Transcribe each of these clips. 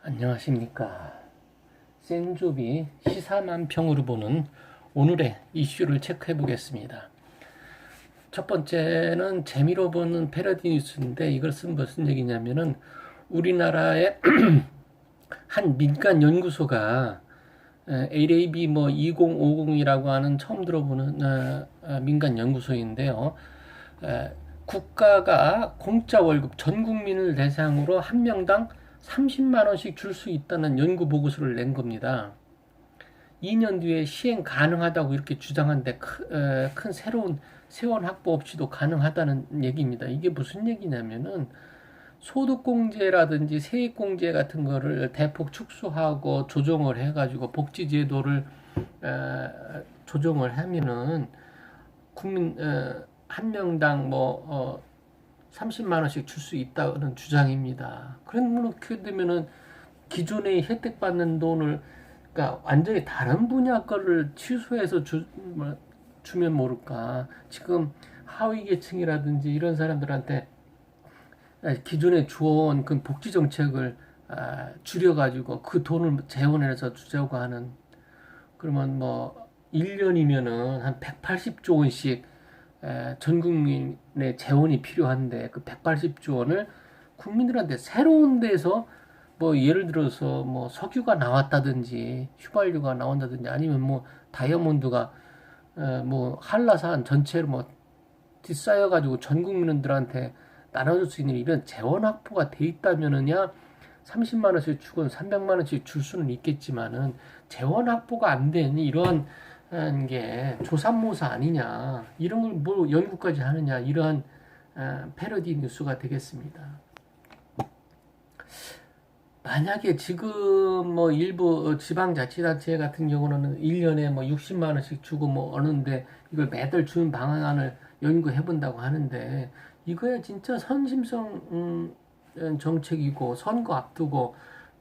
안녕하십니까. 센조비 시사만평으로 보는 오늘의 이슈를 체크해 보겠습니다. 첫 번째는 재미로 보는 패러디 뉴스인데, 이것은 무슨 얘기냐면은 우리나라의 한 민간 연구소가 LAB 2050이라고 하는 처음 들어보는 민간 연구소인데요. 국가가 공짜 월급 전 국민을 대상으로 한 명당 30만 원씩 줄 수 있다는 연구 보고서를 낸 겁니다. 2년 뒤에 시행 가능하다고 이렇게 주장한데 큰 새로운 세원 확보 없이도 가능하다는 얘기입니다. 이게 무슨 얘기냐면은 소득공제라든지 세액공제 같은 거를 대폭 축소하고 조정을 해가지고 복지제도를 조정을 하면은 국민 한 명당 30만 원씩 줄 수 있다는 주장입니다. 그렇게 되면은 기존에 혜택 받는 돈을, 그러니까 완전히 다른 분야 거를 취소해서 주면 모를까. 지금 하위 계층이라든지 이런 사람들한테 기존에 주어온 그 복지 정책을 줄여가지고 그 돈을 재원해서 주자고 하는, 그러면 1년이면은 한 180조 원씩 전 국민의 재원이 필요한데, 그 180조 원을 국민들한테 새로운 데서 예를 들어서 석유가 나왔다든지 휘발유가 나온다든지 아니면 다이아몬드가 한라산 전체로 뒷쌓여 가지고 전 국민들한테 나눠줄 수 있는 이런 재원 확보가 돼 있다면은야 30만 원씩 주건 300만 원씩 줄 수는 있겠지만은, 재원 확보가 안 된 이러한 게 조삼모사 아니냐, 이런 걸 연구까지 하느냐, 이러한 패러디 뉴스가 되겠습니다. 만약에 지금 일부 지방자치단체 같은 경우는 1년에 60만 원씩 주고 어는데 이걸 매달 주는 방안을 연구해 본다고 하는데, 이거야 진짜 선심성 정책이고 선거 앞두고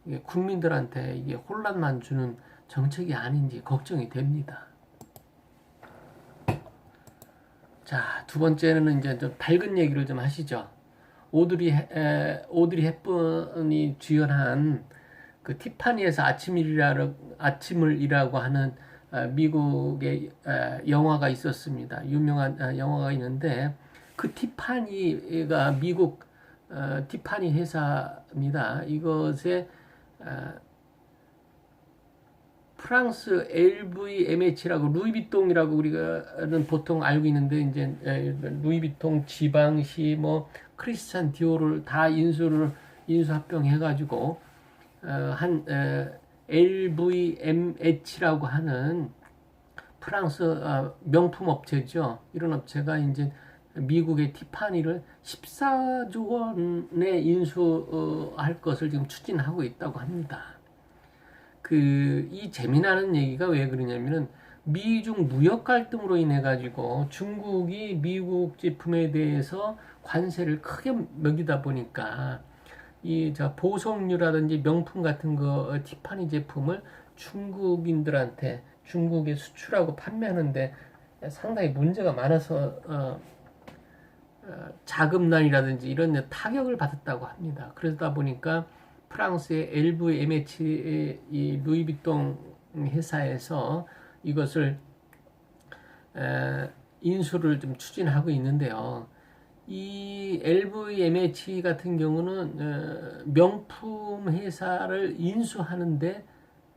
이게 국민들한테 이게 혼란만 주는 정책이 아닌지 걱정이 됩니다. 자, 두 번째는 이제 좀 밝은 얘기를 좀 하시죠. 오드리 헵번이 주연한 그 티파니에서 아침을 일하고 하는 미국의 영화가 있었습니다. 유명한 영화가 있는데, 그 티파니가 미국 티파니 회사입니다. 이것에 프랑스 LVMH라고, 루이비통이라고 우리가는 보통 알고 있는데, 이제 루이비통, 지방시, 크리스찬 디오를 다 인수합병해가지고 한 LVMH라고 하는 프랑스 명품 업체죠. 이런 업체가 이제 미국의 티파니를 14조 원에 인수할 것을 지금 추진하고 있다고 합니다. 이 재미나는 얘기가 왜 그러냐면은, 미중 무역 갈등으로 인해 가지고 중국이 미국 제품에 대해서 관세를 크게 매기다 보니까 보석류라든지 명품 같은 거 티파니 제품을 중국인들한테 중국에 수출하고 판매하는데 상당히 문제가 많아서 자금난이라든지 이런 데 타격을 받았다고 합니다. 그러다 보니까 프랑스의 LVMH 이 루이비통 회사에서 이것을 인수를 좀 추진하고 있는데요. 이 LVMH 같은 경우는 명품 회사를 인수하는데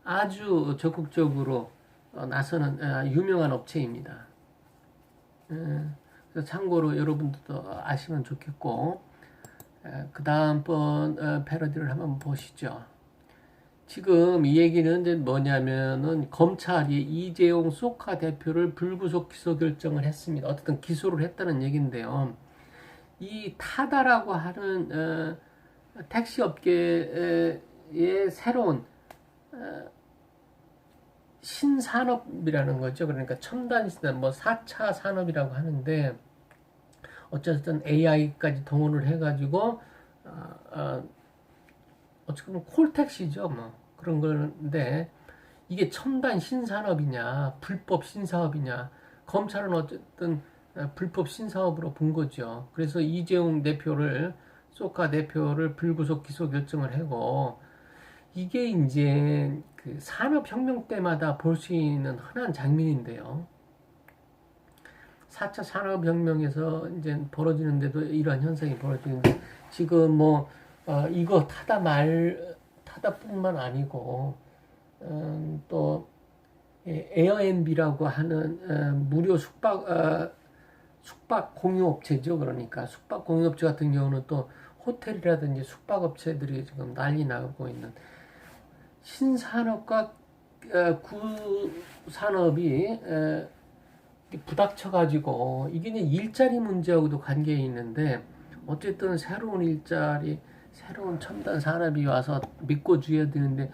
아주 적극적으로 나서는 유명한 업체입니다. 그래서 참고로 여러분들도 아시면 좋겠고, 그 다음번 패러디를 한번 보시죠. 지금 이 얘기는 이제 뭐냐면은, 검찰이 이재용 소카 대표를 불구속 기소 결정을 했습니다. 어쨌든 기소를 했다는 얘기인데요. 이 타다라고 하는 택시 업계의 새로운 신산업이라는 거죠. 그러니까 첨단 시대, 4차 산업이라고 하는데, 어쨌든 AI까지 동원을 해가지고 어떻게 보면 콜택시죠, 그런 건데, 이게 첨단 신산업이냐 불법 신사업이냐, 검찰은 어쨌든 불법 신사업으로 본 거죠. 그래서 이재용 대표를, 소카 대표를 불구속 기소 결정을 하고, 이게 이제 그 산업혁명 때마다 볼 수 있는 흔한 장면인데요. 4차 산업혁명에서 이제 벌어지는데도 이러한 현상이 벌어지는데, 지금 뭐, 이거 타다뿐만 아니고, 또, 에어앤비라고 하는, 무료 숙박 공유업체죠. 그러니까, 숙박 공유업체 같은 경우는 또, 호텔이라든지 숙박업체들이 지금 난리 나고 있는, 신산업과 구산업이 부닥쳐가지고 이게 이제 일자리 문제하고도 관계에 있는데, 어쨌든 새로운 일자리, 새로운 첨단 산업이 와서 믿고 줘야 되는데,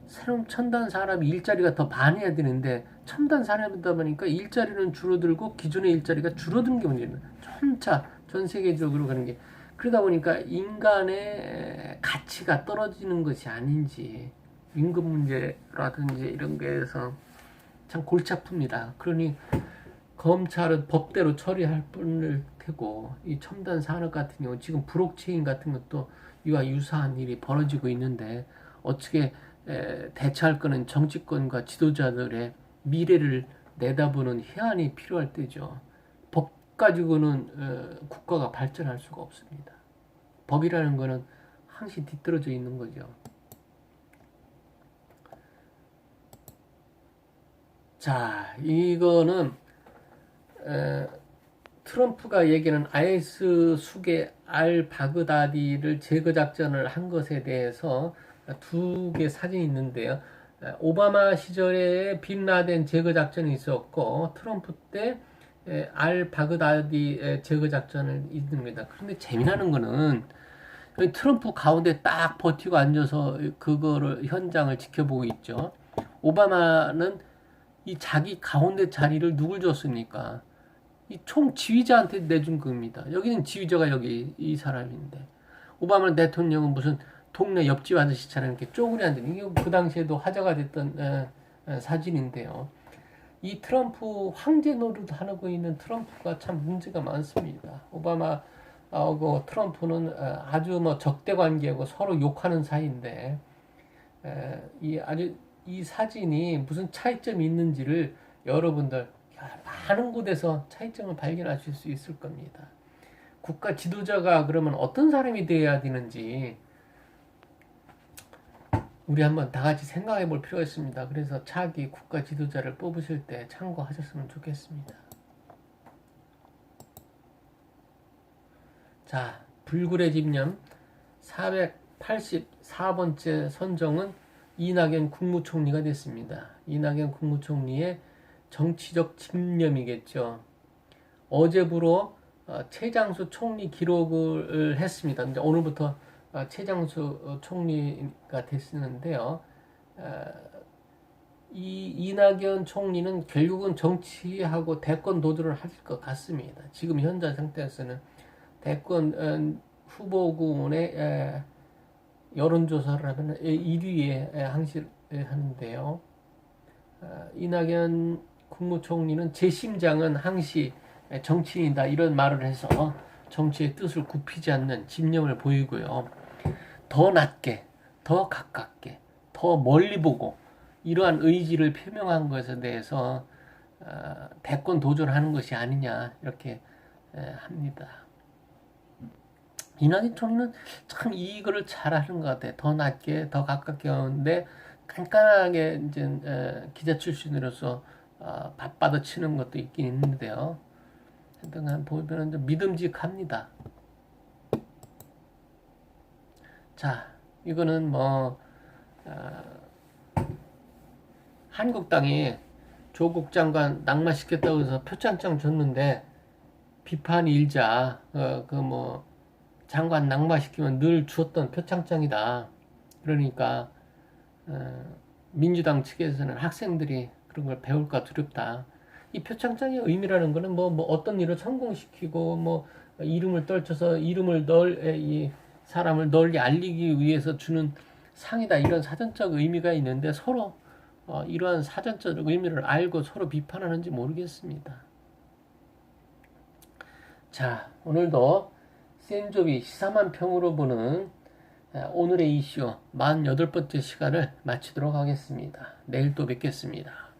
새로운 첨단 산업이 일자리가 더 많아야 되는데, 첨단 산업이다 보니까 일자리는 줄어들고 기존의 일자리가 줄어드는 게 문제입니다. 점차 전 세계적으로 그런 게, 그러다 보니까 인간의 가치가 떨어지는 것이 아닌지, 임금 문제라든지 이런 거에서 참 골치 아픕니다. 그러니 검찰은 법대로 처리할 뿐일 테고, 이 첨단 산업 같은 경우 지금 블록체인 같은 것도 이와 유사한 일이 벌어지고 있는데, 어떻게 대처할 거는 정치권과 지도자들의 미래를 내다보는 해안이 필요할 때죠. 법 가지고는 국가가 발전할 수가 없습니다. 법이라는 거는 항시 뒤떨어져 있는 거죠. 자, 이거는 트럼프가 얘기하는 IS 수계 알바그다디를 제거 작전을 한 것에 대해서 두 개 사진이 있는데요. 오바마 시절에 빈라덴 제거 작전이 있었고, 트럼프 때 알바그다디 제거 작전을 있습니다. 그런데 재미나는 거는 트럼프 가운데 딱 버티고 앉아서 그거를 현장을 지켜보고 있죠. 오바마는 이 자기 가운데 자리를 누굴 줬습니까? 이 총 지휘자한테 내준 겁니다. 여기는 지휘자가 여기 이 사람인데, 오바마 대통령은 무슨 동네 옆집 아저씨처럼 이렇게 쪼그려 앉은, 이게 그 당시에도 화제가 됐던 사진인데요. 이 트럼프 황제 노릇 하고 있는 트럼프가 참 문제가 많습니다. 오바마하고 트럼프는 아주 뭐 적대 관계고 서로 욕하는 사이인데, 이 사진이 무슨 차이점이 있는지를 여러분들 많은 곳에서 차이점을 발견하실 수 있을 겁니다. 국가 지도자가 그러면 어떤 사람이 되어야 되는지 우리 한번 다 같이 생각해 볼 필요가 있습니다. 그래서 차기 국가 지도자를 뽑으실 때 참고하셨으면 좋겠습니다. 자, 불굴의 집념 484번째 선정은 이낙연 국무총리가 됐습니다. 이낙연 국무총리의 정치적 집념이겠죠. 어제부로 최장수 총리 기록을 했습니다. 이제 오늘부터 최장수 총리가 됐는데요. 이 이낙연 총리는 결국은 정치하고 대권 도전을 할 것 같습니다. 지금 현재 상태에서는 대권 후보군의 여론조사를 하면 1위에 항시하는데요. 이낙연 국무총리는 제 심장은 항시 정치인이다, 이런 말을 해서 정치의 뜻을 굽히지 않는 집념을 보이고요. 더 낮게, 더 가깝게, 더 멀리 보고 이러한 의지를 표명한 것에 대해서 대권 도전하는 것이 아니냐, 이렇게 합니다. 이낙연 총리는 참 이거를 잘하는 것 같아요. 더 낮게, 더 가깝게 하는데 깐깐하게 이제 기자 출신으로서 바빠도 치는 것도 있긴 있는데요. 하여튼 보면 좀 믿음직합니다. 자, 이거는 뭐 한국당이 조국 장관 낙마시켰다고 해서 표창장 줬는데 비판 일자, 장관 낙마시키면 늘 주었던 표창장이다. 그러니까 민주당 측에서는 학생들이 그런 걸 배울까 두렵다. 이 표창장의 의미라는 거는 뭐 어떤 일을 성공시키고 뭐 이름을 떨쳐서 이 사람을 널리 알리기 위해서 주는 상이다, 이런 사전적 의미가 있는데, 서로 이러한 사전적 의미를 알고 서로 비판하는지 모르겠습니다. 자, 오늘도 센조비 시사만 평으로 보는 오늘의 이슈 48번째 시간을 마치도록 하겠습니다. 내일 또 뵙겠습니다.